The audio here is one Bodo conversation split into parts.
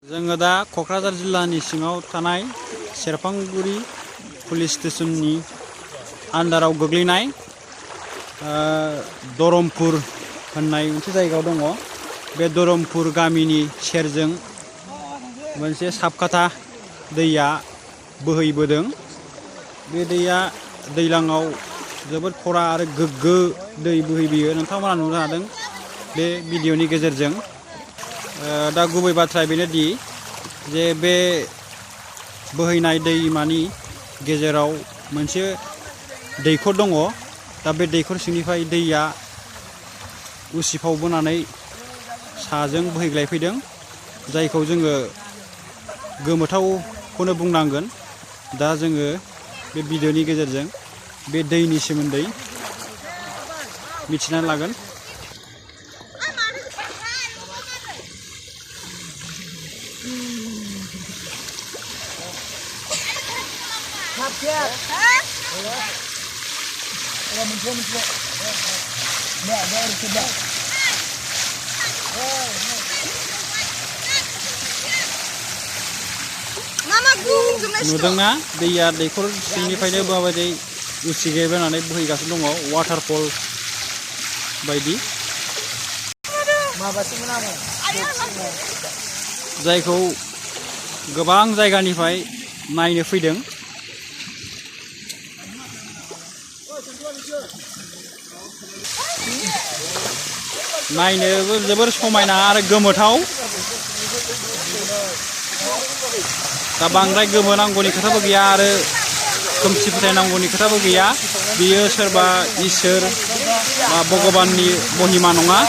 जोङो दा क'क्राझार जिल्लानि सिङाव थानाय सेरफांगुरि पुलिस स्टेशननि आन्डाराव गोग्लैनाय धरमपुर होननाय मोनसे जायगायाव दङ। बे धरमपुर गामिनि सेरजों मोनसे साबखाथा दैया बोहैबोदों। बे दैया दैज्लाङाव जोबोद खरा आरो गोग्गो दै बोहैबोयो। नोंथांमोना नुनो हादों बे भिडिअनि गेजेरजों। दा गुबै बाथ्राया बेनोदि जे बे बोहैनाय दैमानि गेजेराव मोनसे दैखर दङ। दा बे दैखर सिंनिफ्राय दैया उसिफावबोनानै साजों बोहैग्लायफैदों, जायखौ जोङो गोमोथावखौनो बुंनांगोन। दा जोङो बे भिडिअनि गेजेरजों बे दैनि सोमोन्दै मिथिनानै लागोन। नुदोंना दैया दैखर सिंनिफ्रायनो माबायदि उसिगायबोनानै बोहैगासिनो दङ, वाटारफल बायदि, जायखौ गोबां जायगानिफ्राय नायनो फैदों। नायनोबो जोबोर समायना आरो गोमोथाव। दा बांद्राय गोमोनांगौनि खोथाबो गैया आरो खोमसि फोथायनांगौनि खोथाबो गैया। बियो सोरबा इसोर बा भगबाननि महिमा नङा,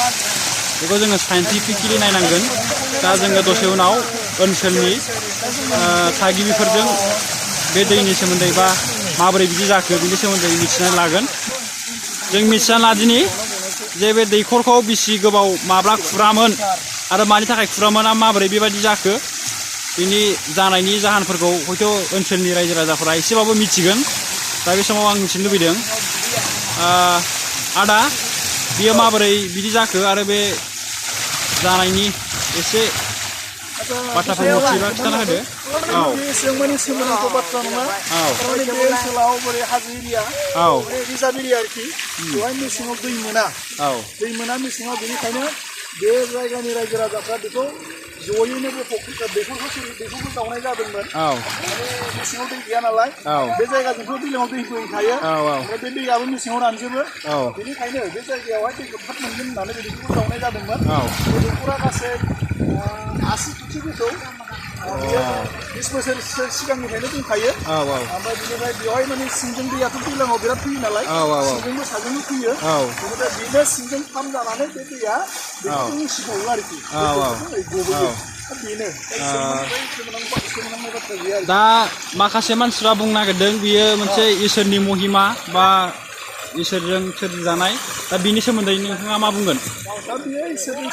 बेखौ जोङो साइन्टिफिकेलि नायनांगोन। दा जोङो दसे उनाव ओनसोलनि थागिबिफोरजों बे दैनि सोमोन्दै बा माबोरै बिदि जाखो बिनि सोमोन्दै मिथिनानै लागोन। जों मिथिनानै लादिनि जे बे दैखरखौ बिसि गोबाव माब्ला खुरामोन आरो मानि थाखाय खुरामोन, माबोरै बेबायदि जाखो, बिनि जानायनि जाहोनफोरखौ हयथ' ओनसोलनि रायजो राजाफोरा एसेबाबो मिथिगोन। दा बे समाव आं मिथिनो लुबैदों, आदा बियो माबोरै बिदि जाखो आरो बे जानायनि एसे बाथ्राफोर मिथियोबा खिन्थाना होदो। औ एसेबां माने सोमोनांथाव बाथ्रा नङा। थारमाने बे ओनसोलाव बोरै हाजो एरिया, रिजार्भ एरिया आरोखि, बेवहाय मेसेङाव दै मोना। दै मोना मेसेङाव, बेनिखायनो बे जायगानि रायजो राजाफ्रा बेखौ जयैनो बे दैखरखौ जावनाय जादोंमोन। माने मेसेङाव दै गैया नालाय, बे जायगाजोंथ' दैज्लाङाव दै बोहैखायो, ओमफ्राय बे दैयाबो मेसेङाव रानजोबो। बेनिखायनो बे जायगायावहाय दैखौ थाब मोनगोन होननानै बे दैखरखौ जावनाय जादोंमोन। बे दैखरा गासै 80 फुटसो गोथौ, 20 बोसोरसो सिगांनिफ्रायनो दंखायो। ओमफ्राय बिनिफ्राय बेवहाय माने सिंजों दैयाथ' दैज्लाङाव बिराद फैयो नालाय, सिंजोंबो साजोंबो फैयो। बेनिफ्राय बेनो सिंजों पाम्प जानानै बे दैया दैखरजों उसिफावो आरोखि, गबोयो। दा माखासे मानसिफ्रा बुंनो नागिरदों बियो मोनसे इसोरनि महिमा बा इसोरजों सोरजिजानाय। दा बिनि सोमोन्दै नोंथाङा मा बुंगोन? दा बेयो इसोरनि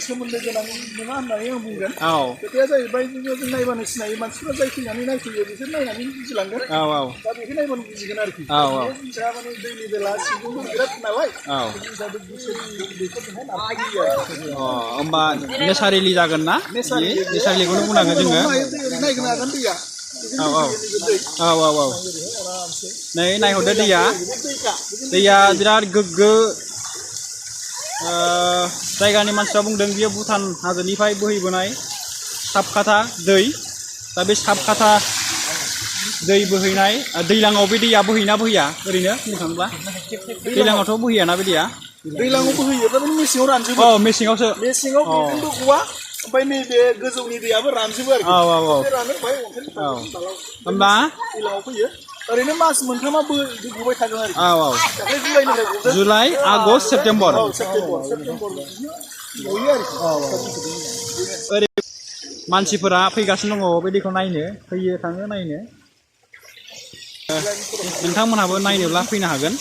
सोमोन्दो गोनां नङा होननानै आं बुंगोन। खोथाया जाहैबाय जों नायबानो सिनायो, मानसिफ्रा जाय फैनानै नायफैयो बिसोर नायनानै बुजिलांगोन। दा बेखौ नायबानो बुजिगोन आरोखि। बे जिनिसा माने दैनि बेला सिंजोंबो बिराद नालाय, होमबा नेचारेलि जागोन ना? नेचारेलिखौनो बुंनांगोन जोङो। नायनो हागोन दैया। नै नायहरदो दैया बिराद गोग्गो। जायगानि मानसिफ्रा बुंदों बियो भुटान हाजोनिफ्राय बोहैबोनाय साबखाथा दै। दा बे साबखाथा दै बोहैनाय दैज्लाङाव बे दैया बोहैना बोहैया ओरैनो बुंनो थाङोब्ला? दैज्लाङावथ' बोहैयाना बे दैया? दैज्लाङाव बोहैयो, थारमाने मेसेङाव रानजोबो। मेसेङावसो। मेसेङाव बेजोंबो गवा, ओमफ्राय नैबे गोजौनि दैयाबो रानजोबो आरोखि। रानो ओमफ्राय होमबा दैज्लाङाव फैयो। ओरैनो मास मोनथामा गबाय थागोन आरोखि। दाख्लै जुलाइनिफ्राय गदों। July, August, September. गयो आरोखि। ओरै मानसिफोरा फैगासिनो दङ बे दैखौ नायनो, फैयो थाङो नायनो। नोंथांमोनहाबो नायनोब्ला फैनो हागोन।